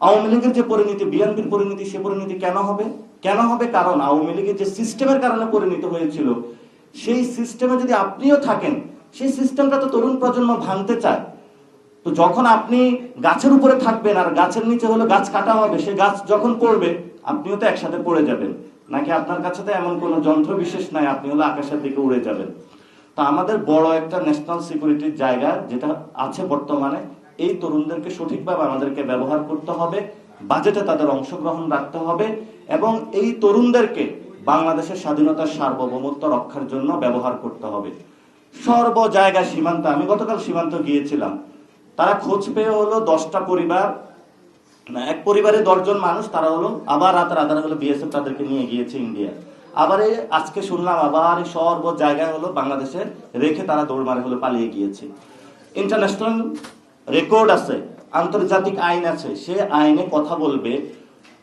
আওয়ামী লীগের যে পরিণতি, বিএনপির পরিণতি, সে পরিণতি কেন হবে? কারণ আওয়ামী লীগের যে সিস্টেমের কারণে পরিণত হয়েছিল, সেই সিস্টেমে যদি আপনিও থাকেন, সেই সিস্টেমটা তো তরুণ প্রজন্ম ভাঙতে চায়। তো যখন আপনি গাছের উপরে থাকবেন আর গাছের নিচে হলো গাছ কাটা হবে, সে গাছ যখন পড়বে আপনিও তো একসাথে পড়ে যাবেন। নাকি আপনার কাছে তো এমন কোনো যন্ত্র বিশেষ নাই, আপনি হলো আকাশের দিকে উড়ে যাবেন। তো আমাদের বড় একটা ন্যাশনাল সিকিউরিটির জায়গা যেটা আছে বর্তমানে, এই তরুণদেরকে সঠিকভাবে আমাদেরকে ব্যবহার করতে হবে, বাজেটে তাদের অংশগ্রহণ রাখতে হবে এবং এই তরুণদেরকে বাংলাদেশের স্বাধীনতার সার্বভৌমত্ব রক্ষার জন্য ব্যবহার করতে হবে। সর্ব জায়গায় সীমান্ত, আমি গতকাল সীমান্ত গিয়েছিলাম, তারা খোঁজ পেয়ে হলো 10টা পরিবার, এক পরিবারে 10 জন মানুষ, তারা হলো আবার রাতারাতি হলো বিএসএফ তাদেরকে নিয়ে গিয়েছে ইন্ডিয়া। আবার এই আজকে শুনলাম আবার সর্ব জায়গায় হলো বাংলাদেশে রেখে তারা দৌড় মারে হলো পালিয়ে গিয়েছে। ইন্টারন্যাশনাল রেকর্ড আছে, আন্তর্জাতিক আইন আছে, সে আইনে কথা বলবে।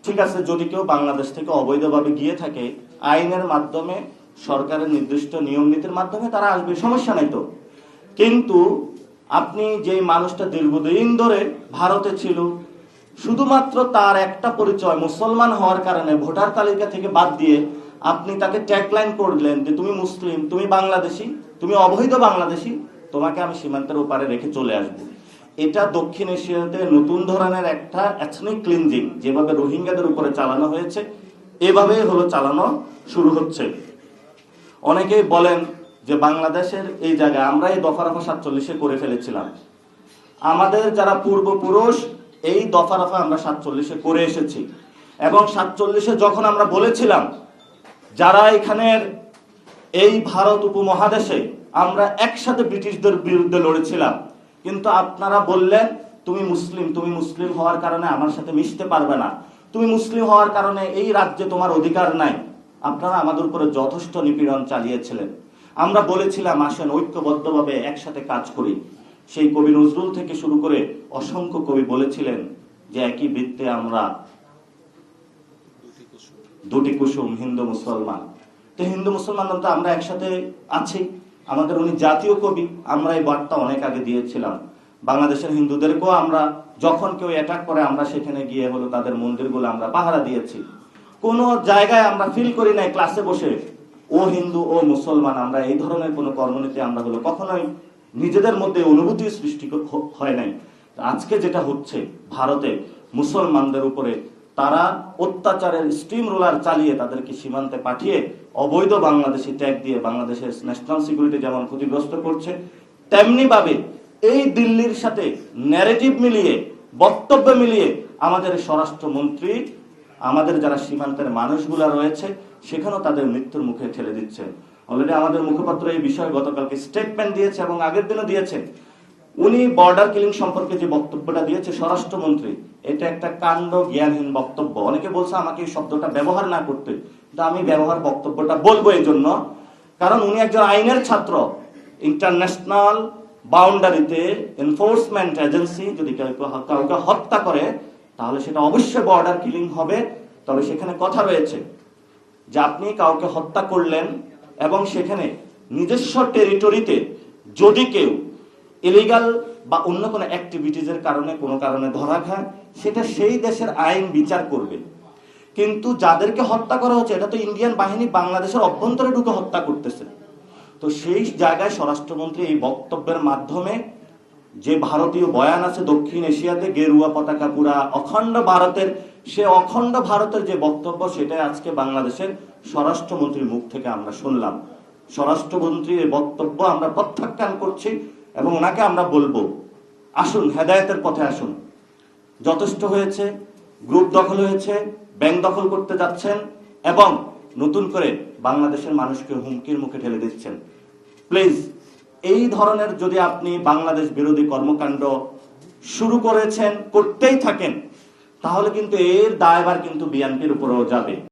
ঠিক আছে, যদি কেউ বাংলাদেশ থেকে অবৈধভাবে গিয়ে থাকে, আইনের মাধ্যমে, সরকারের নির্দিষ্ট নিয়ম নীতির মাধ্যমে তারা আসবে, সমস্যা নাই তো। কিন্তু আপনি যে মানুষটা দীর্ঘদিন ধরে ভারতে ছিল, শুধুমাত্র তার একটা পরিচয় মুসলমান হওয়ার কারণে ভোটার তালিকা থেকে বাদ দিয়ে আপনি তাকে ট্যাগলাইন করলেন যে তুমি মুসলিম, তুমি বাংলাদেশি, তুমি অবৈধ বাংলাদেশি, তোমাকে আমি সীমান্তের ওপারে রেখে চলে আসবো। এটা দক্ষিণ এশিয়াতে নতুন ধরনের একটা এথনিক ক্লিনজিং, যেভাবে রোহিঙ্গাদের উপরে চালানো হয়েছে, এভাবেই হলো চালানো শুরু হচ্ছে। অনেকেই বলেন যে বাংলাদেশের এই জায়গায় আমরা এই দফা রফা 47-এ করে ফেলেছিলাম। আমাদের যারা পূর্বপুরুষ এই দফা রফা আমরা 47-এ করে এসেছি এবং 47-এ যখন আমরা বলেছিলাম যারা এখানের এই ভারত উপমহাদেশে আমরা একসাথে ব্রিটিশদের বিরুদ্ধে লড়েছিলাম, কিন্তু আপনারা বললেন তুমি মুসলিম হওয়ার কারণে আমার সাথে মিশতে পারবে না, তুমি মুসলিম হওয়ার কারণে এই রাজ্যে তোমার অধিকার নাই। আপনারা আমাদের উপরে যথেষ্ট নিপীড়ন চালিয়েছিলেন। আমরা বলেছিলাম আসেন ঐক্যবদ্ধভাবে একসাথে কাজ করি। সেই কবি নজরুল থেকে শুরু করে অসংখ্য কবি বলেছিলেন যে একই বৃত্তে আমরা দুটি কুসুম, হিন্দু মুসলমান। তো হিন্দু মুসলমান তো আমরা একসাথে আছি, আমাদের উনি জাতীয় কবি। আমরা এই বার্তা অনেক আগে দিয়েছিলাম। বাংলাদেশের হিন্দুদেরকেও আমরা যখন কেউ অ্যাটাক করে আমরা সেখানে গিয়ে হলো তাদের মন্দিরগুলো আমরা পাহারা দিয়েছি। কোনো জায়গায় আমরা ফিল করি নাই ক্লাসে বসে ও হিন্দু ও মুসলমান, আমরা এই ধরনের কোনো কর্মনীতি আমরা হলো কখনোই নিজেদের মধ্যে অনুভূতি সৃষ্টি হয় নাই। আজকে যেটা হচ্ছে ভারতে মুসলমানদের উপরে তারা অত্যাচারের স্টিম রোলার চালিয়ে তাদেরকে সীমান্তে পাঠিয়ে অবৈধ বাংলাদেশি ট্যাগ দিয়ে বাংলাদেশের ন্যাশনাল সিকিউরিটি যেমন ক্ষতিগ্রস্ত করছে, তেমনি ভাবে এই দিল্লির সাথে ন্যারেটিভ মিলিয়ে, বক্তব্য মিলিয়ে আমাদের স্বরাষ্ট্রমন্ত্রী আমাদের যারা সীমান্তের মানুষগুলা রয়েছে সেখানেও তাদের মৃত্যুর মুখে ঠেলে দিচ্ছে। অলরেডি আমাদের মুখপাত্র এই বিষয়ে গতকালকে স্টেটমেন্ট দিয়েছে এবং আগের দিনও দিয়েছে। উনি বর্ডার কিলিং সম্পর্কে যে বক্তব্যটা দিয়েছে স্বরাষ্ট্রমন্ত্রী, এটা একটা কাণ্ড জ্ঞানহীন বক্তব্য। অনেকে বলছে আমাকে এই শব্দটা ব্যবহার না করতে, কিন্তু আমি বক্তব্যটা বলবো এই জন্য, কারণ উনি একজন আইনের ছাত্র। ইন্টারন্যাশনাল বাউন্ডারিতে এনফোর্সমেন্ট এজেন্সি যদি কাউকে হত্যা করে তাহলে সেটা অবশ্যই বর্ডার কিলিং হবে। তবে সেখানে কথা রয়েছে যে আপনি কাউকে হত্যা করলেন এবং সেখানে নিজস্ব টেরিটরিতে যদি কেউ ইলিগাল বা অন্য কোনো অ্যাক্টিভিটিজের কারণে কোনো কারণে ধরা খায়, সেটা সেই দেশের আইন বিচার করবে। কিন্তু যাদেরকে হত্যা করা হচ্ছে এটা তো ইন্ডিয়ান বাহিনী বাংলাদেশের অভ্যন্তরে ঢুকে হত্যা করতেছে। তো সেই জায়গায় স্বরাষ্ট্রমন্ত্রী এই বক্তব্যের মাধ্যমে যে ভারতীয় বয়ান আছে দক্ষিণ এশিয়াতে গেরুয়া পতাকা পুরা অখণ্ড ভারতের, সে অখণ্ড ভারতের যে বক্তব্য সেটাই আজকে বাংলাদেশের স্বরাষ্ট্রমন্ত্রীর মুখ থেকে আমরা শুনলাম। স্বরাষ্ট্রমন্ত্রীর বক্তব্য আমরা প্রত্যাখ্যান করছি এবং ওনাকে আমরা বলবো আসুন হেদায়েতের পথে আসুন। যথেষ্ট হয়েছে, গ্রুপ দখল হয়েছে, ব্যাংক দখল করতে যাচ্ছেন এবং নতুন করে বাংলাদেশের মানুষকে হুমকির মুখে ঠেলে দিচ্ছেন। প্লিজ এই ধরনের যদি আপনি বাংলাদেশ বিরোধী কর্মকাণ্ড শুরু করেছেন, করতেই থাকেন, তাহলে কিন্তু এর দায়ভার কিন্তু বিএনপির উপরেও যাবে।